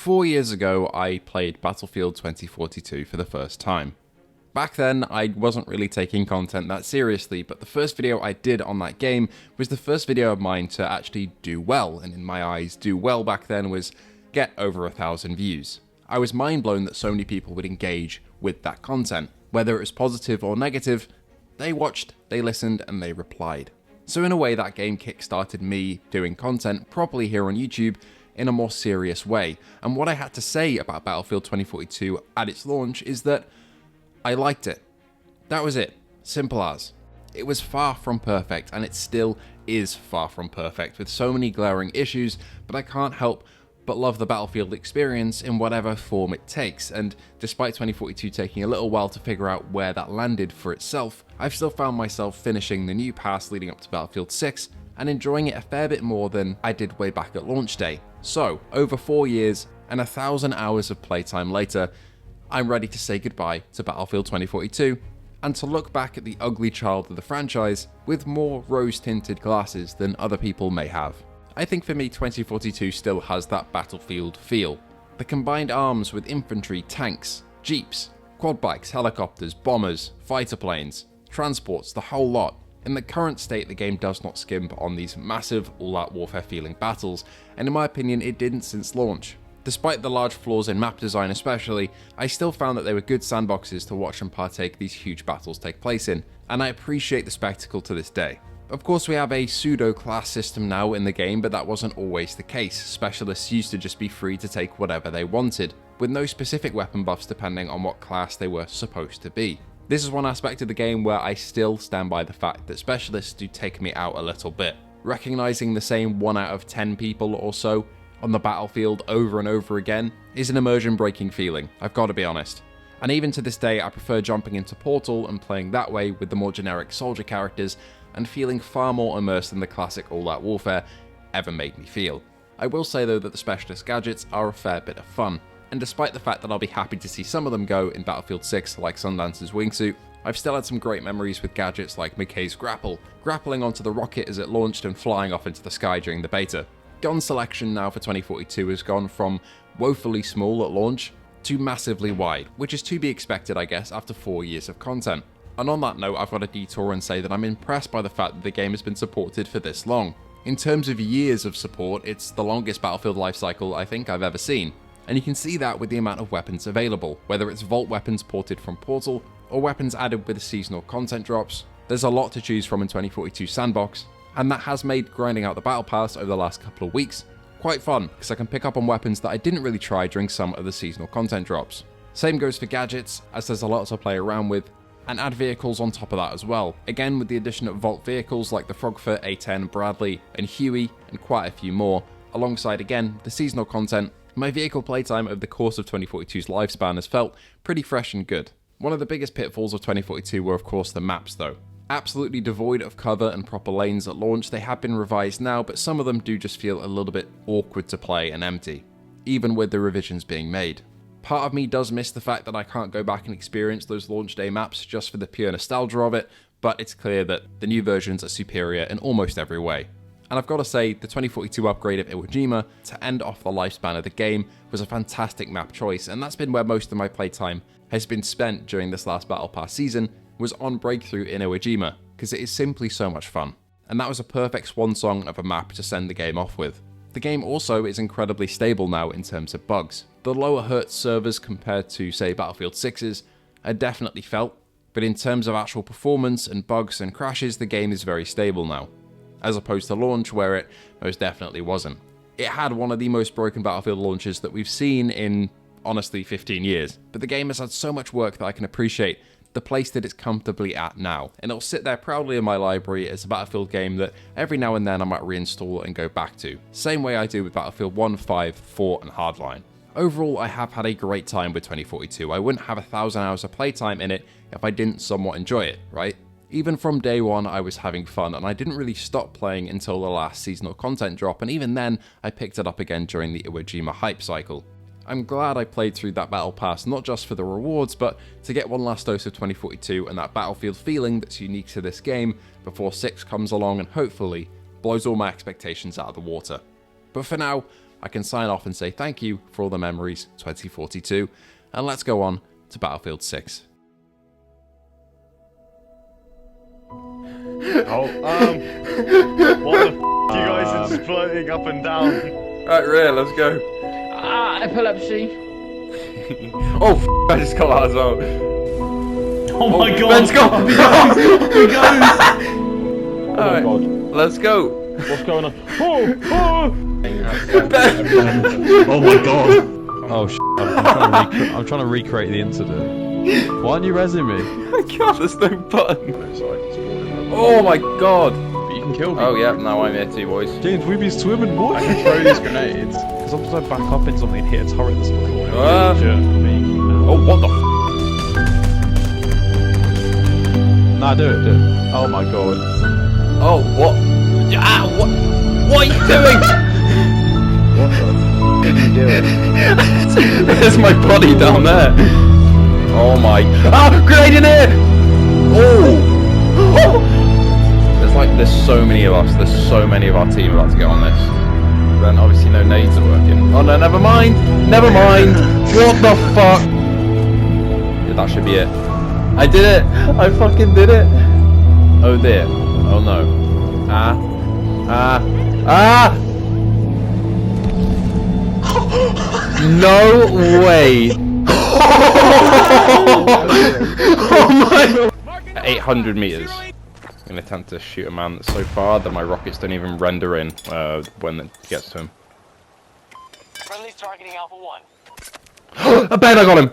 4 years ago, I played Battlefield 2042 for the first time. Back then, I wasn't really taking content that seriously, but the first video I did on that game was the first video of mine to actually do well, and in my eyes, do well back then was get over 1,000 views. I was mind blown that so many people would engage with that content. Whether it was positive or negative, they watched, they listened, and they replied. So in a way, that game kickstarted me doing content properly here on YouTube in a more serious way. And what I had to say about Battlefield 2042 at its launch is that I liked it. That was it. Simple as. It was far from perfect, and it still is far from perfect, with so many glaring issues, but I can't help but love the Battlefield experience in whatever form it takes, and despite 2042 taking a little while to figure out where that landed for itself, I've still found myself finishing the new pass leading up to Battlefield 6, and enjoying it a fair bit more than I did way back at launch day. So, over 4 years and 1,000 hours of playtime later, I'm ready to say goodbye to Battlefield 2042, and to look back at the ugly child of the franchise with more rose-tinted glasses than other people may have. I think for me 2042 still has that Battlefield feel. The combined arms with infantry, tanks, jeeps, quad bikes, helicopters, bombers, fighter planes, transports, the whole lot. In the current state, the game does not skimp on these massive all-out warfare feeling battles, and in my opinion it didn't since launch. Despite the large flaws in map design especially, I still found that they were good sandboxes to watch and partake these huge battles take place in, and I appreciate the spectacle to this day. Of course, we have a pseudo-class system now in the game, but that wasn't always the case. Specialists used to just be free to take whatever they wanted, with no specific weapon buffs depending on what class they were supposed to be. This is one aspect of the game where I still stand by the fact that specialists do take me out a little bit. Recognizing the same 1 out of 10 people or so on the battlefield over and over again is an immersion-breaking feeling, I've got to be honest. And even to this day, I prefer jumping into Portal and playing that way with the more generic soldier characters and feeling far more immersed than the classic all-out warfare ever made me feel. I will say though that the specialist gadgets are a fair bit of fun, and despite the fact that I'll be happy to see some of them go in Battlefield 6 like Sundance's wingsuit, I've still had some great memories with gadgets like McKay's grapple, grappling onto the rocket as it launched and flying off into the sky during the beta. Gun selection now for 2042 has gone from woefully small at launch to massively wide, which is to be expected I guess after 4 years of content. And on that note, I've got to detour and say that I'm impressed by the fact that the game has been supported for this long. In terms of years of support, it's the longest Battlefield lifecycle I think I've ever seen. And you can see that with the amount of weapons available, whether it's Vault weapons ported from Portal, or weapons added with the seasonal content drops. There's a lot to choose from in 2042 Sandbox, and that has made grinding out the Battle Pass over the last couple of weeks quite fun, because I can pick up on weapons that I didn't really try during some of the seasonal content drops. Same goes for gadgets, as there's a lot to play around with, and add vehicles on top of that as well. Again, with the addition of Vault vehicles like the Frogfoot, A10, Bradley, and Huey, and quite a few more, alongside again the seasonal content, my vehicle playtime over the course of 2042's lifespan has felt pretty fresh and good. One of the biggest pitfalls of 2042 were of course the maps though. Absolutely devoid of cover and proper lanes at launch, they have been revised now, but some of them do just feel a little bit awkward to play and empty, even with the revisions being made. Part of me does miss the fact that I can't go back and experience those launch day maps just for the pure nostalgia of it, but it's clear that the new versions are superior in almost every way. And I've got to say, the 2042 upgrade of Iwo Jima to end off the lifespan of the game was a fantastic map choice, and that's been where most of my playtime has been spent during this last Battle Pass season, was on Breakthrough in Iwo Jima, because it is simply so much fun. And that was a perfect swan song of a map to send the game off with. The game also is incredibly stable now in terms of bugs. The lower hertz servers compared to, say, Battlefield 6's are definitely felt, but in terms of actual performance and bugs and crashes, the game is very stable now, as opposed to launch where it most definitely wasn't. It had one of the most broken Battlefield launches that we've seen in, honestly, 15 years, but the game has had so much work that I can appreciate the place that it's comfortably at now, and it'll sit there proudly in my library as a Battlefield game that every now and then I might reinstall and go back to, same way I do with Battlefield 1, 5, 4 and Hardline. Overall, I have had a great time with 2042. I wouldn't have 1,000 hours of playtime in it if I didn't somewhat enjoy it, right? Even from day one I was having fun, and I didn't really stop playing until the last seasonal content drop, and even then I picked it up again during the Iwo Jima hype cycle. I'm glad I played through that Battle Pass, not just for the rewards, but to get one last dose of 2042 and that Battlefield feeling that's unique to this game before 6 comes along and hopefully blows all my expectations out of the water. But for now, I can sign off and say thank you for all the memories 2042, and let's go on to Battlefield 6. Oh, what the f*** you guys are just floating up and down? Right, Ray, let's go. Epilepsy. Oh, I just got that as well. Oh my god! Let's go! He goes! Alright, God. let's go. What's going on? Oh Oh my god! Oh I'm trying to recreate the incident. Why aren't you rezzing me? I can't, there's no button. Oh my god. But you can kill me. Oh yeah, now I'm here too, boys. James, we be swimming, boy. I can throw these grenades. As long as I back up in something and hit a turret that's not falling. Oh, what the f***? Nah, do it. Oh my god. Oh, what? Ah, what? What are you doing? What the f*** are you doing? There's my body down there. Oh my. Ah, grenade in here! Oh! There's so many of us. There's so many of our team about to get on this. Then obviously no nades are working. Oh no, never mind. Never mind. What the fuck? Yeah, that should be it. I did it. I fucking did it. Oh dear. Oh no. Ah. No way. Oh my. At 800 meters. I'm going to attempt to shoot a man that's so far that my rockets don't even render in when it gets to him. Friendly's targeting Alpha 1. I bet I got him!